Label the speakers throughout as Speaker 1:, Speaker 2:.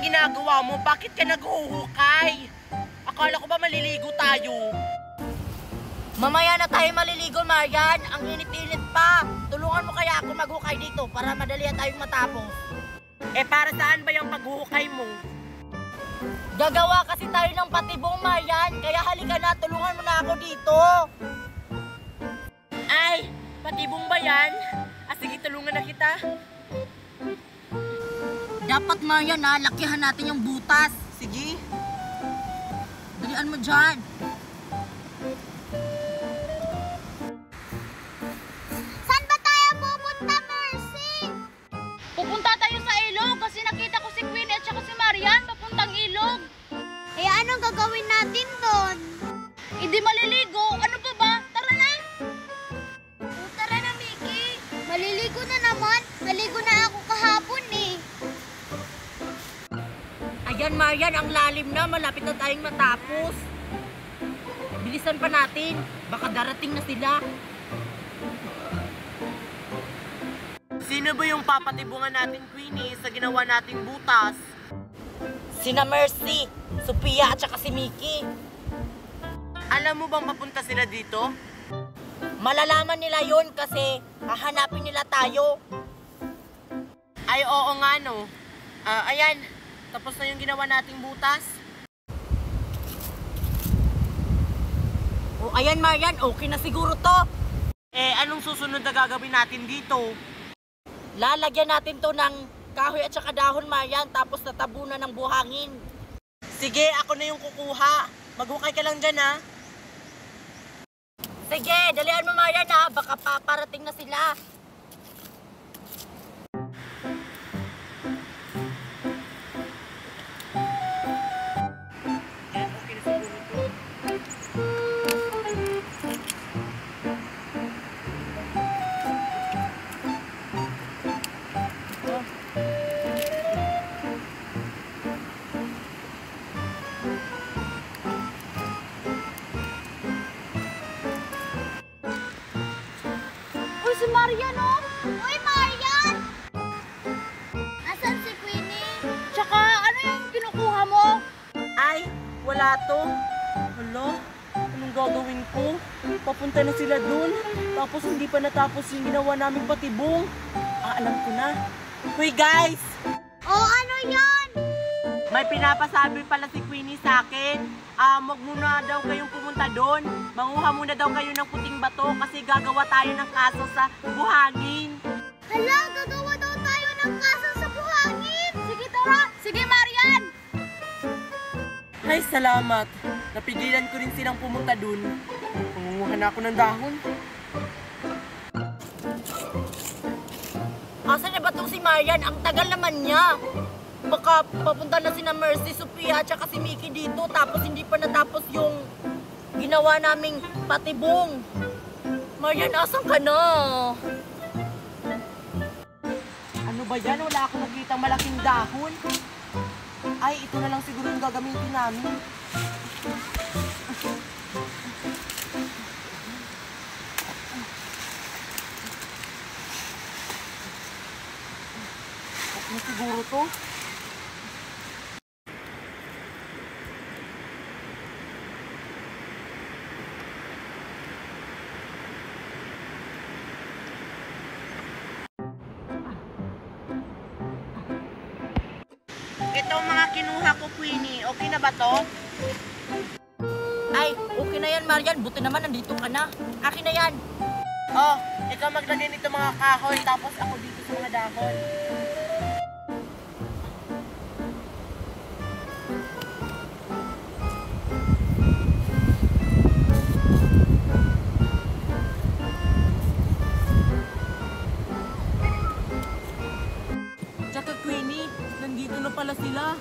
Speaker 1: ginagawa mo? Bakit ka nag-uhukay? Akala ko ba maliligo tayo?
Speaker 2: Mamaya na tayo maliligo, Marian. Ang init-init pa. Tulungan mo kaya ako maghukay dito para madali tayong matapos.
Speaker 1: Eh, para saan ba yung paghuhukay mo?
Speaker 2: Gagawa kasi tayo ng patibong, Marian. Kaya halika na, tulungan mo na ako dito.
Speaker 1: Ay, patibong ba yan? Sige, tulungan na kita.
Speaker 2: Dapat, Marian, lakihan natin yung butas.
Speaker 1: Sige.
Speaker 2: Dalian mo dyan.
Speaker 3: Saan ba tayo pupunta, Mercy?
Speaker 4: Pupunta tayo sa ilog kasi nakita ko si Queenie at saka si Marian papuntang ilog.
Speaker 3: Eh, anong gagawin natin doon?
Speaker 4: Hindi maliligo. Ano pa ba? Tara na!
Speaker 3: Tara na, Mickey. Maliligo na naman. Maligo na ako kahapon eh.
Speaker 2: Ayan, Marian, ang lalim na. Malapit na tayong matapos. Bilisan pa natin. Baka darating na sila.
Speaker 1: Sino ba yung papatibungan natin, Queenie, sa ginawa nating butas?
Speaker 2: Sina Mercy, Sophia at saka si Mickey.
Speaker 1: Alam mo bang papunta sila dito?
Speaker 2: Malalaman nila yon kasi hahanapin nila tayo.
Speaker 1: Ay, oo nga, no. Ayan, tapos na yung ginawa nating butas.
Speaker 2: O, ayan, Marian, okay na siguro to.
Speaker 1: Eh, anong susunod na gagawin natin dito?
Speaker 2: Lalagyan natin to ng kahoy at saka dahon, Marian, tapos tatabunan ng buhangin.
Speaker 1: Sige, ako na yung kukuha. Maghukay ka lang dyan, ha?
Speaker 2: Sige, dalihan mo, Marian, ha? Baka paparating na sila.
Speaker 4: Si Marian, oh!
Speaker 3: Uy, Marian! Asan si Queenie?
Speaker 4: Tsaka, ano yung kinukuha mo?
Speaker 1: Ay, wala to. Hala, anong gagawin ko? Papunta na sila dun. Tapos hindi pa natapos yung ginawa naming patibong. Alam ko na. Hoy guys!
Speaker 3: Oh, ano yan?
Speaker 1: May pinapasabi pala si Queenie sa akin. Wag muna daw kayong pumunta doon. Manguha muna daw kayo ng puting bato kasi gagawa tayo ng kaso sa buhangin.
Speaker 3: Hala, gagawa daw tayo ng kaso sa buhangin.
Speaker 4: Sige, tara! Sige, Marian!
Speaker 1: Ay, salamat. Napigilan ko rin silang pumunta doon. Mangunguha na ako ng dahon.
Speaker 2: Asan na ba itong si Marian? Ang tagal naman niya. Baka papunta na sina Mercy, Sophia at saka si Mickey dito tapos hindi pa natapos yung ginawa naming patibong. Marian, asan ka na?
Speaker 1: Ano ba yan? Wala akong nakitang malaking dahon. Ay, ito na lang siguro yung gagamitin namin. Ano siguro to? Ito ang mga kinuha ko, Queenie. Okay na ba to?
Speaker 2: Ay, okay na yan, Marian. Buti naman nandito ka na. Akin na yan.
Speaker 1: Oh, ikaw maglagay nito mga kahoy, tapos ako dito sa mga dahon. Tsaka Queenie, nandito na pala sila.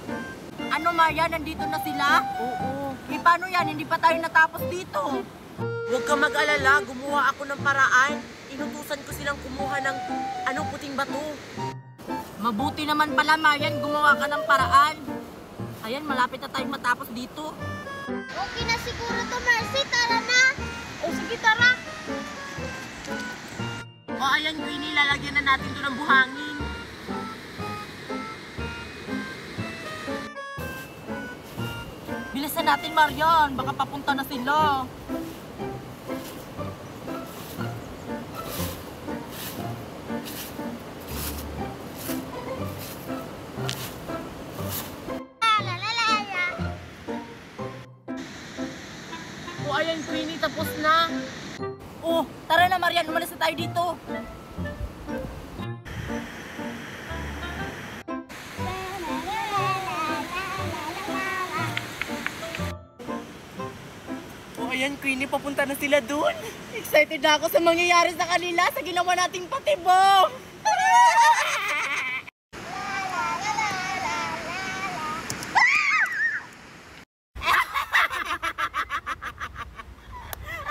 Speaker 2: Ano, Marian? Nandito na sila?
Speaker 1: Oo.
Speaker 2: Eh, paano yan? Hindi pa tayo natapos dito.
Speaker 1: Huwag ka mag-alala, gumawa ako ng paraan. Inutusan ko silang kumuha ng puting bato.
Speaker 2: Mabuti naman pala, Marian. Gumawa ka ng paraan. Ayan, malapit na tayong matapos dito.
Speaker 3: Okay na siguro to, Mercy. Tara na.
Speaker 4: O sige, tara!
Speaker 1: O ayan, Queenie, lalagyan na natin ito ng buhangin.
Speaker 2: Bilisan natin, Marian. Baka papunta na sila.
Speaker 3: La la la la.
Speaker 2: O ayan, Queenie, tapos na. Oh, tara na, Marian. Umalis na tayo dito.
Speaker 1: O ayan, Queenie, papunta na sila dun.
Speaker 2: Excited na ako sa mangyayari sa kanila sa ginawa nating patibong.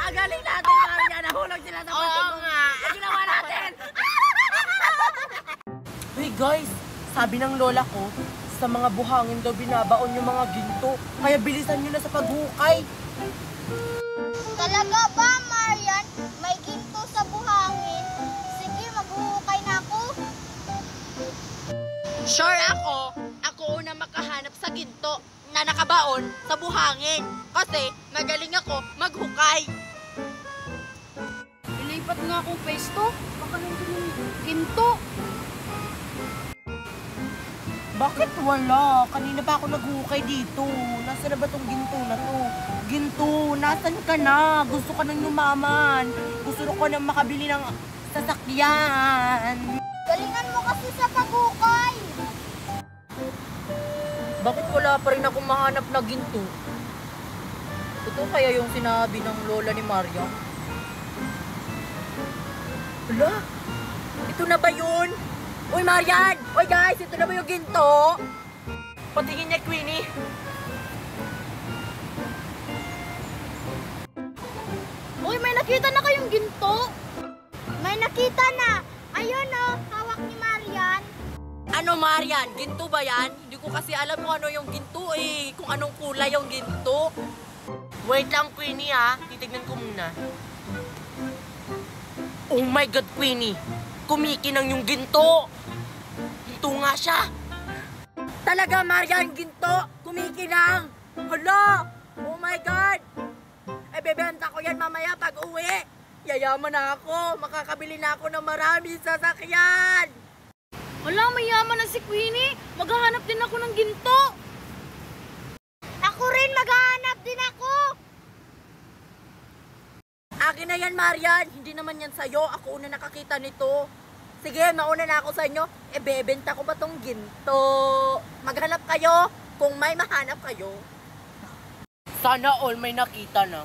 Speaker 2: Ang galing natin, Maria. Nahulog sila sa patibong. Sa ginawa natin.
Speaker 1: Hey guys, sabi ng lola ko, sa mga buhangin daw binabaon yung mga ginto. Kaya bilisan nyo na sa paghukay.
Speaker 3: Talaga ba, Marian? May ginto sa buhangin? Sige, maghuhukay na ako.
Speaker 2: Sure ako una makahanap sa ginto na nakabaon sa buhangin. Kasi magaling ako maghukay.
Speaker 4: Ilipat nga akong pwesto. Baka nandun yung ginto.
Speaker 1: Bakit wala? Kanina pa ako naghukay dito. Nasaan na ba tong ginto na to? Ginto, nasan ka na? Gusto ka nang yumaman. Gusto ko nang makabili ng sasakyan.
Speaker 3: Galingan mo kasi sa paghukay.
Speaker 2: Bakit wala pa rin akong mahanap na ginto? Ito kaya yung sinabi ng lola ni Maria? Wala? Ito na ba yun? Uy, Marian! Uy, guys! Ito na ba yung ginto?
Speaker 1: Patingin niya, Queenie.
Speaker 4: Uy, may nakita na kayong ginto.
Speaker 3: May nakita na. Ayun oh, hawak ni Marian.
Speaker 2: Ano, Marian? Ginto ba yan? Hindi ko kasi alam kung ano yung ginto eh. Kung anong kulay yung ginto.
Speaker 1: Wait lang, Queenie ha. Titignan ko muna. Oh my God, Queenie. Kumikinang yung ginto. Ginto nga siya.
Speaker 2: Talaga, Marian, ginto! Kumikinang! Hala! Oh my God! Eh, bebenta ko yan mamaya pag uwi. Yayaman na ako. Makakabili na ako ng maraming sasakyan.
Speaker 4: Wala, mayaman na si Queenie. Maghahanap din ako ng ginto.
Speaker 3: Ako rin, maghahanap din ako.
Speaker 2: Akin na yan, Marian. Hindi naman yan sa'yo. Ako una nakakita nito. Sige, mauna na ako sa inyo. Eh, bebenta ko ba tong ginto? Maghanap kayo kung may mahanap kayo.
Speaker 1: Sana all may nakita na.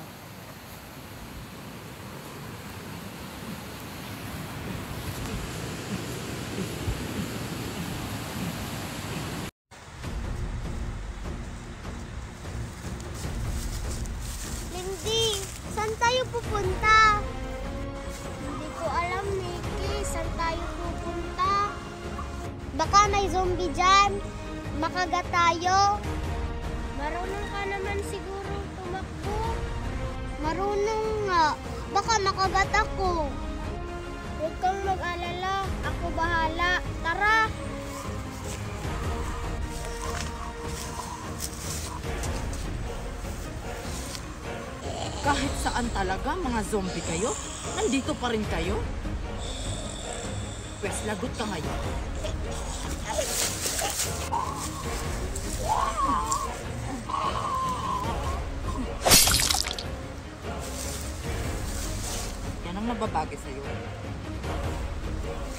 Speaker 3: Lindy, saan tayo pupunta? Hindi ko alam, Nikki. Saan tayo pupunta? Baka may zombie dyan. Makagat tayo. Marunong ka naman siguro tumakbo. Marunong nga. Baka makagat ako. Huwag kang mag-alala. Ako bahala. Tara!
Speaker 1: Kahit saan talaga, mga zombie kayo, nandito pa rin kayo. Pwes, lagot ka ngayon. Yan ang mababagay sa'yo.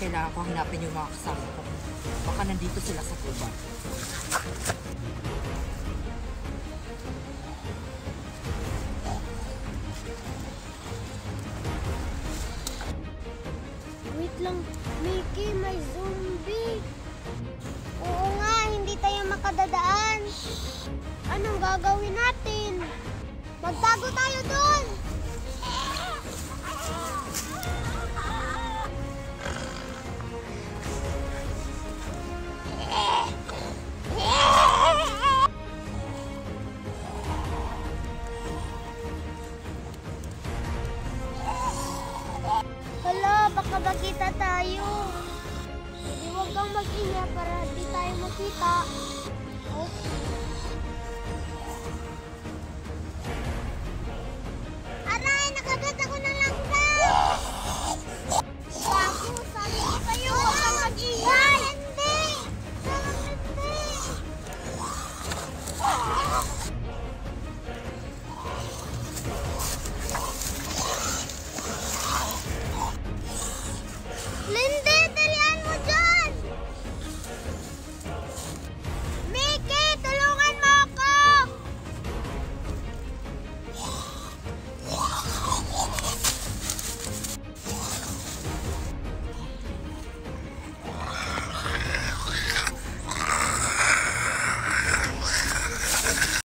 Speaker 1: Kailangan ko hanapin yung mga kasama ko. Baka nandito sila sa tuban.
Speaker 3: Wait lang, Mickey, may zombie. Oo nga, hindi tayo makadadaan. Anong gagawin natin? Magtago tayo doon! Hala, baka makita tayo. Hindi, huwag kang mag-inya para di tayo makita.